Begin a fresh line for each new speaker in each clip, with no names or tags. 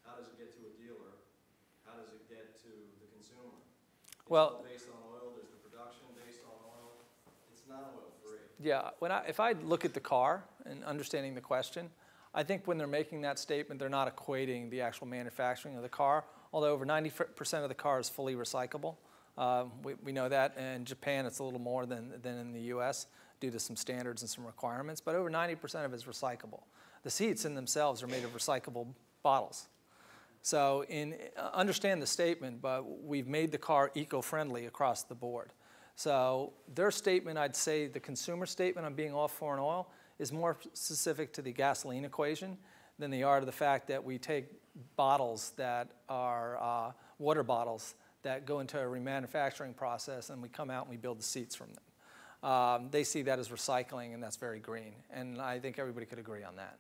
how does it get to a dealer? How does it get to the consumer? It's
well,
all based on oil. There's the production based on oil. It's not oil free.
yeah, if I look at the car and understanding the question, I think when they're making that statement, they're not equating the actual manufacturing of the car, although over 90% of the car is fully recyclable. We know that. In Japan, it's a little more than in the U.S. due to some standards and some requirements, but over 90% of it is recyclable. The seats in themselves are made of recyclable bottles. So understand the statement, but we've made the car eco-friendly across the board. So their statement, I'd say the consumer statement on being off foreign oil is more specific to the gasoline equation than they are to the fact that we take bottles that are water bottles that go into a remanufacturing process and we come out and we build the seats from them. They see that as recycling, and that's very green. And I think everybody could agree on that.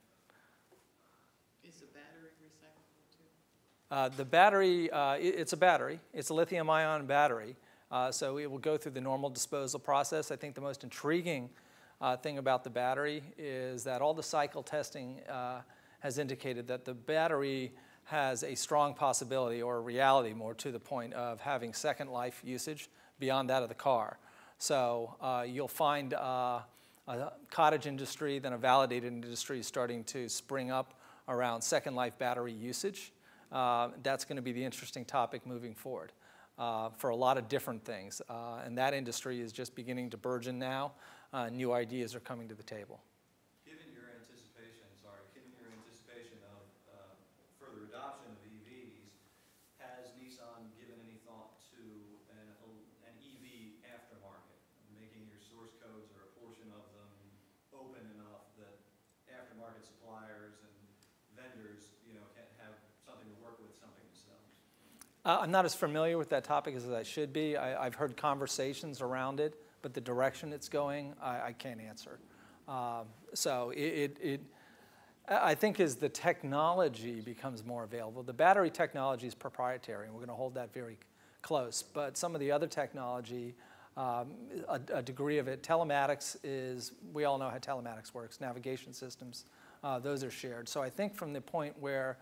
Is the battery recyclable too?
The battery, it's a battery. It's a lithium-ion battery. So it will go through the normal disposal process. I think the most intriguing thing about the battery is that all the cycle testing has indicated that the battery has a strong possibility, or a reality more to the point, of having second life usage beyond that of the car. So you'll find a cottage industry, then a validated industry starting to spring up around second life battery usage. That's going to be the interesting topic moving forward for a lot of different things. And that industry is just beginning to burgeon now. New ideas are coming to the table.
Given your anticipation of further adoption of EVs, has Nissan given any thought to an EV aftermarket, making your source codes or a portion of them open enough that aftermarket suppliers and vendors, can have something to work with, something themselves?
I'm not as familiar with that topic as I should be. I've heard conversations around it, but the direction it's going, I can't answer. So I think as the technology becomes more available, the battery technology is proprietary, and we're going to hold that very close. But some of the other technology, a degree of it, telematics is, we all know how telematics works, navigation systems, those are shared. So I think from the point where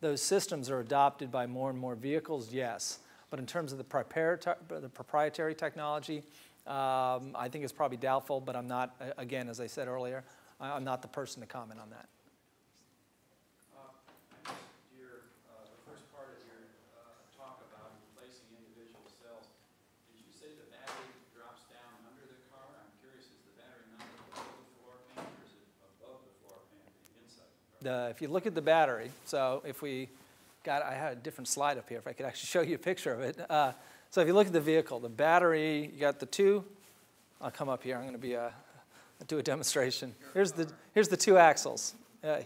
those systems are adopted by more and more vehicles, yes. But in terms of the proprietary technology, I think it's probably doubtful, but I'm not, again, as I said earlier, I'm not the person to comment on that.
The first part of your talk about replacing individual cells, did you say the battery drops down under the car? I'm curious, is the battery mounted below the floor pan, or is it above the floor pan, inside the car?
If you look at the battery, so if we I had a different slide up here, if I could actually show you a picture of it. So if you look at the vehicle, the battery, you got the two. I'll come up here. I'm going to do a demonstration. Here's the two axles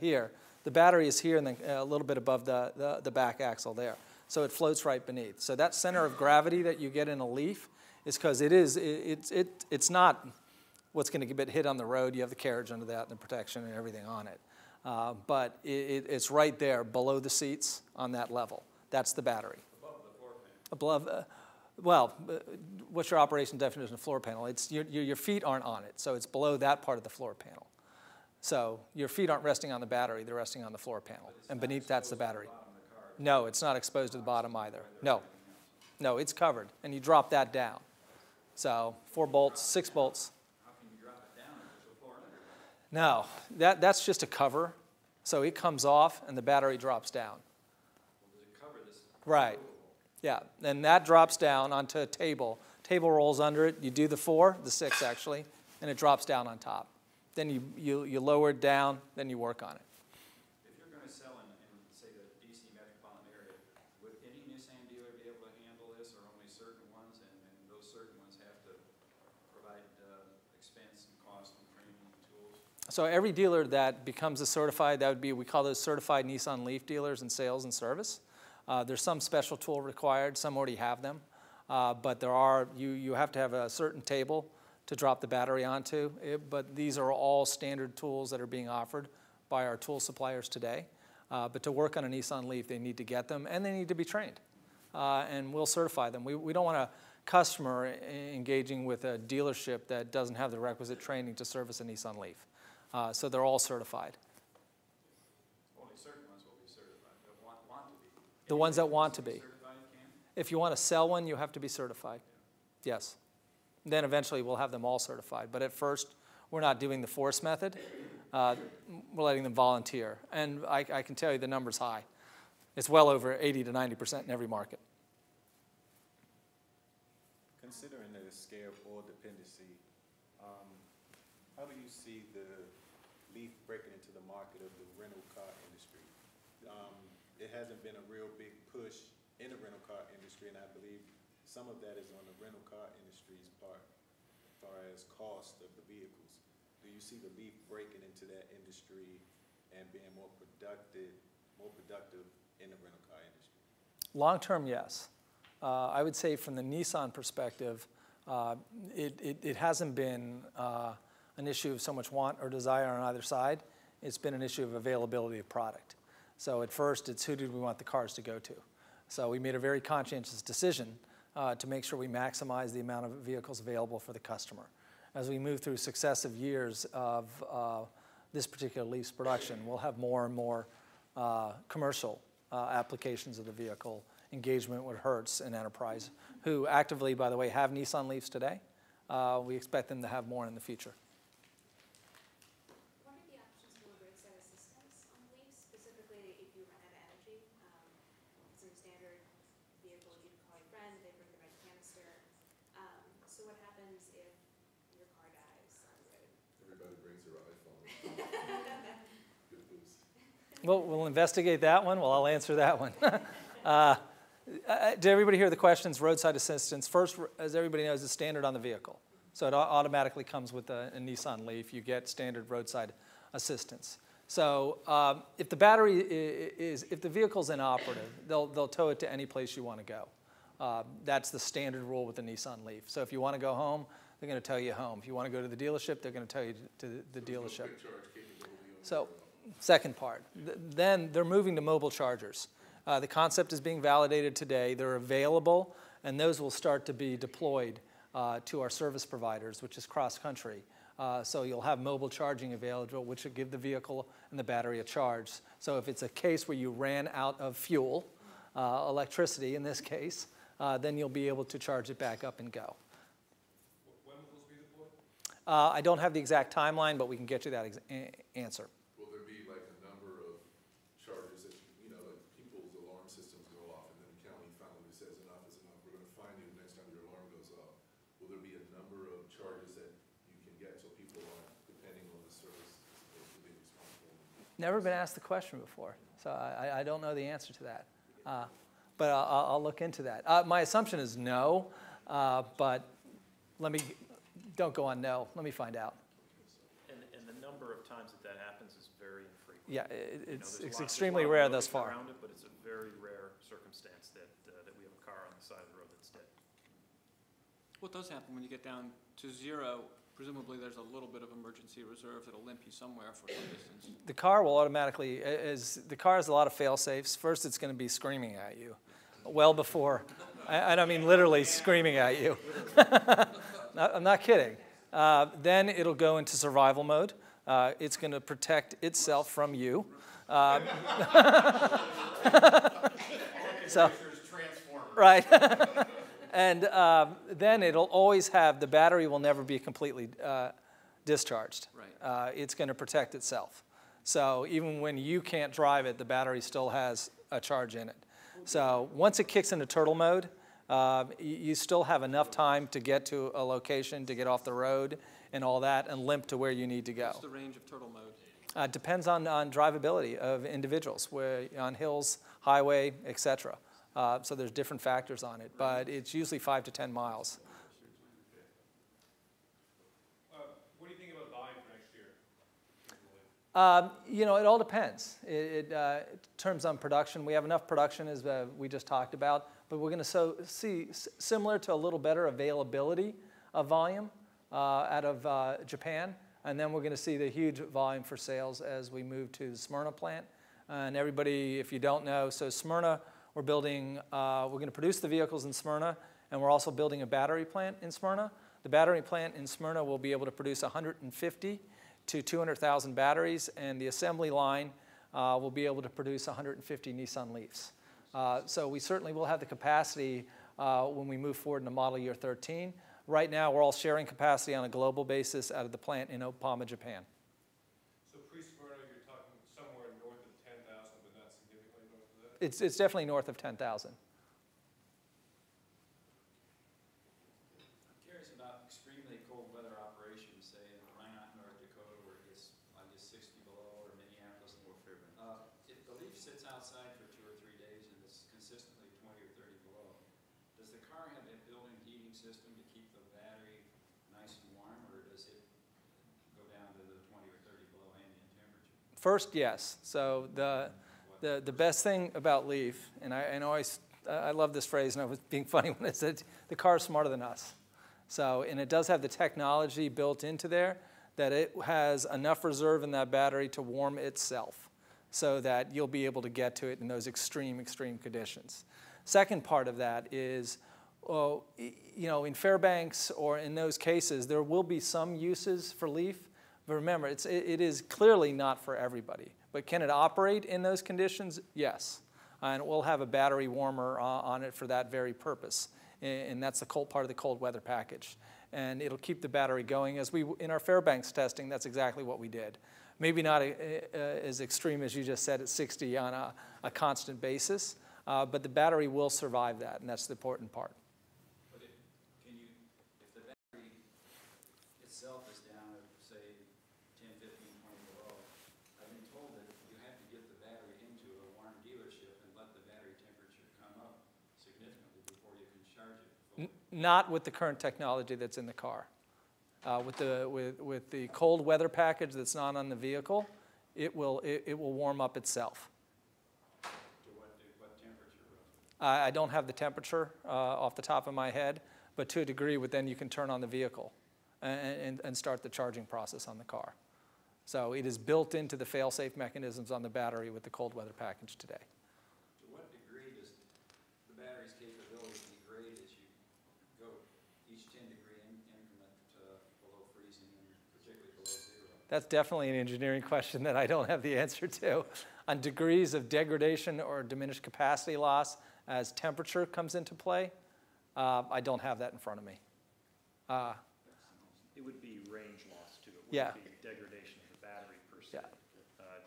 here. The battery is here and then a little bit above the back axle there. So it floats right beneath. So that center of gravity that you get in a Leaf is because it's not what's going to get hit on the road. You have the carriage under that and the protection and everything on it. But it's right there below the seats on that level. That's the battery.
Above the floor pan.
Well, what's your operation definition of floor panel? It's your feet aren't on it, so it's below that part of the floor panel. So your feet aren't resting on the battery, they're resting on the floor panel. And beneath that's the battery. No, it's not exposed to the bottom either. No, it's covered, and you drop that down. So 4 bolts, 6 bolts.
How can you drop it down if there's a floor under it?
No, that's just a cover. So it comes off, and the battery drops down.
Well, does it cover this?
Right. Yeah, and that drops down onto a table. Table rolls under it. You do the 6 actually, and it drops down on top. Then you lower it down, then you work on it.
If you're going to sell in say, the D.C. metropolitan area, would any Nissan dealer be able to handle this, or only certain ones, and those certain ones have to provide expense and cost and training and tools?
So every dealer that becomes a certified, that would be, we call those certified Nissan Leaf dealers in sales and service. There's some special tool required. Some already have them. But you have to have a certain table to drop the battery onto. But these are all standard tools that are being offered by our tool suppliers today. But to work on a Nissan Leaf, they need to get them, and they need to be trained. And we'll certify them. We don't want a customer engaging with a dealership that doesn't have the requisite training to service a Nissan Leaf. So they're all certified.
Only certain ones will be certified, but want to be.
The ones that want to be.
Certified can?
If you want to sell one, you have to be certified. Yes. Then eventually we'll have them all certified. But at first, we're not doing the force method. We're letting them volunteer. And I can tell you the number's high. It's well over 80 to 90% in every market.
Considering the scale of oil dependency, how do you see the Leaf breaking into the market of the rental car industry? It hasn't been a real big push in the rental car industry, and I believe some of that is on the rental car industry's part, as far as cost of the vehicles. Do you see the Leaf breaking into that industry and being more productive in the rental car industry?
Long term, yes. I would say from the Nissan perspective, it hasn't been an issue of so much want or desire on either side. It's been an issue of availability of product. So at first, it's who did we want the cars to go to? So we made a very conscientious decision to make sure we maximize the amount of vehicles available for the customer. As we move through successive years of this particular Leaf's production, we'll have more and more commercial applications of the vehicle, engagement with Hertz and Enterprise, who actively, by the way, have Nissan Leafs today. We expect them to have more in the future.
What are the options for roadside assistance on Leafs, specifically if you run out of energy? It's a standard vehicle, you can call your friend, they bring the red canister. So what happens if your car dies on the road?
Everybody brings their iPhone. Good boost.
Well, we'll investigate that one. Well, I'll answer that one. Did everybody hear the questions? Roadside assistance. First, as everybody knows, is standard on the vehicle. So it automatically comes with a Nissan Leaf. You get standard roadside assistance. So if the battery if the vehicle's inoperative, they'll tow it to any place you want to go. That's the standard rule with the Nissan Leaf. So if you want to go home, they're going to tow you home. If you want to go to the dealership, they're going to tow you to the dealership. So second part. Then they're moving to mobile chargers. The concept is being validated today. They're available, and those will start to be deployed to our service providers, which is cross-country. So you'll have mobile charging available, which will give the vehicle and the battery a charge. So if it's a case where you ran out of fuel, electricity in this case, then you'll be able to charge it back up and go.
When will those be deployed?
I don't have the exact timeline, but we can get you that answer.
Will there be like a number of charges that, like people's alarm systems go off and then the county finally says enough is enough, we're gonna fine you the next time your alarm goes off? Will there be a number of charges that you can get so people aren't depending on the service as opposed to being responsible?
Never been asked the question before, so I don't know the answer to that. But I'll look into that. My assumption is no, but don't go on no. Let me find out.
And the number of times that happens is very infrequent.
Yeah,
There's
it's
a lot
extremely
of
rare
noise
thus far.
around it, but it's a very rare circumstance that we have a car on the side of the road that's dead.
What does happen when you get down to zero? Presumably there's a little bit of emergency reserve that'll limp you somewhere for some distance.
The car will automatically, the car has a lot of fail-safes. First, it's going to be screaming at you, well before, I don't mean literally screaming at you. I'm not kidding. Then it'll go into survival mode. It's going to protect itself from you. So, right. And then it'll always have, the battery will never be completely discharged.
Right.
It's going to protect itself. So even when you can't drive it, the battery still has a charge in it. So once it kicks into turtle mode, you still have enough time to get to a location, to get off the road and all that, and limp to where you need to go.
What's the range of turtle mode?
Depends on drivability of individuals, where on hills, highway, etc. So there's different factors on it, but it's usually 5 to 10 miles.
What do you think about volume for next year?
It all depends. It turns on production. We have enough production, as we just talked about, but we're going to see similar to a little better availability of volume out of Japan, and then we're going to see the huge volume for sales as we move to the Smyrna plant. And everybody, if you don't know, so Smyrna, we're building, we're going to produce the vehicles in Smyrna, and we're also building a battery plant in Smyrna. The battery plant in Smyrna will be able to produce 150 to 200,000 batteries, and the assembly line will be able to produce 150 Nissan Leafs. So we certainly will have the capacity when we move forward into model year 13. Right now, we're all sharing capacity on a global basis out of the plant in Yokohama, Japan.
So pre-Smyrna, you're talking somewhere north of 10,000, but not significantly north of that?
It's definitely north of 10,000.
I'm curious about extremely cold weather operations, say in Rhinelander, North Dakota, where it gets, I guess, 60 below, or Minneapolis, North Fairbanks. If the leaf sits outside for 2 or 3 days and it's consistently 20 or 30 below, does the car have a built-in heating system to keep the battery nice and warm, or does it go down to the 20 or 30 below ambient temperature?
First, yes. So the best thing about Leaf, and I love this phrase, and I was being funny when I said the car is smarter than us. So, and it does have the technology built into there that it has enough reserve in that battery to warm itself so that you'll be able to get to it in those extreme conditions. Second part of that is, in Fairbanks or in those cases, there will be some uses for Leaf, but remember, it is clearly not for everybody. But can it operate in those conditions? Yes. And we'll have a battery warmer on it for that very purpose. And that's the cold part of the cold weather package. And it'll keep the battery going. In our Fairbanks testing, that's exactly what we did. Maybe not as extreme as you just said at 60 on a constant basis, but the battery will survive that, and that's the important part.
But if the battery itself is down at, say, 10, 15, 20 below, I've been told that you have to get the battery into a warm dealership and let the battery temperature come up significantly before you can charge it fully.
Not with the current technology that's in the car. With the cold weather package that's not on the vehicle, it will warm up itself.
To what temperature roughly?
I don't have the temperature off the top of my head, but to a degree, then you can turn on the vehicle and start the charging process on the car. So it is built into the fail-safe mechanisms on the battery with the cold weather package today.
To what degree does the battery's capability degrade as you go each 10-degree increment below freezing and particularly below zero?
That's definitely an engineering question that I don't have the answer to. On degrees of degradation or diminished capacity loss as temperature comes into play, I don't have that in front of me.
It would be range loss too. It
Yeah.
wouldn't be degradation of the battery per se.
Yeah.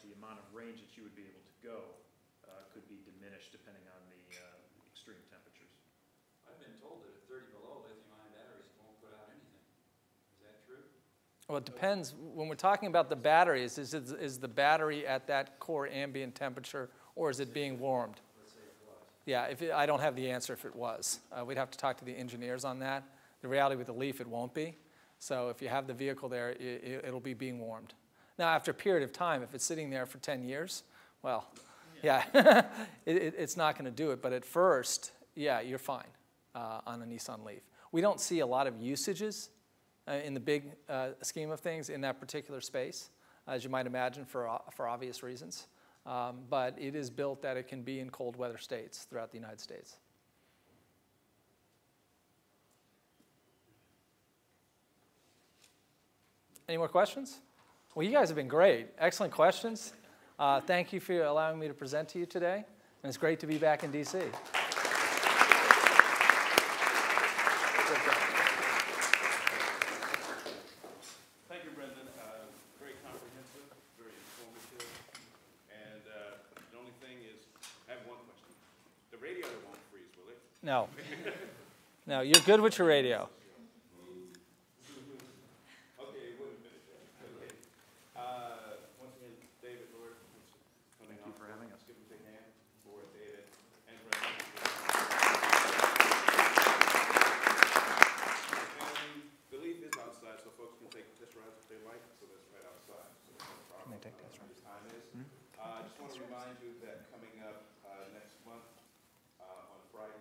The amount of range that you would be able to go could be diminished depending on the extreme temperatures.
I've been told that at 30 below, lithium-ion batteries won't put out anything. Is that true?
Well, it depends. When we're talking about the batteries, is the battery at that core ambient temperature, or is it being warmed?
Let's say it was.
Yeah, I don't have the answer if it was. We'd have to talk to the engineers on that. The reality with the Leaf, it won't be. So if you have the vehicle there, it'll be being warmed. Now, after a period of time, if it's sitting there for 10 years, well, yeah, it's not going to do it. But at first, yeah, you're fine on a Nissan Leaf. We don't see a lot of usages in the big scheme of things in that particular space, as you might imagine, for obvious reasons. But it is built that it can be in cold weather states throughout the United States. Any more questions? Well, you guys have been great. Excellent questions. Thank you for allowing me to present to you today. And it's great to be back in D.C.
Thank you, Brendan. Very comprehensive, very informative. And the only thing is, I have one question. The radio won't freeze, will it?
No. No, you're good with your radio.
Okay, wait a minute. Okay. Once again, David Lord, coming
Thank you for having us.
Give a big hand for David and Brendan. And the Leaf is outside, so folks can take test rides if they like, so that's right outside. So no problem.
Can they take test rides?
The time is. I just want to remind you that coming up next month on Friday,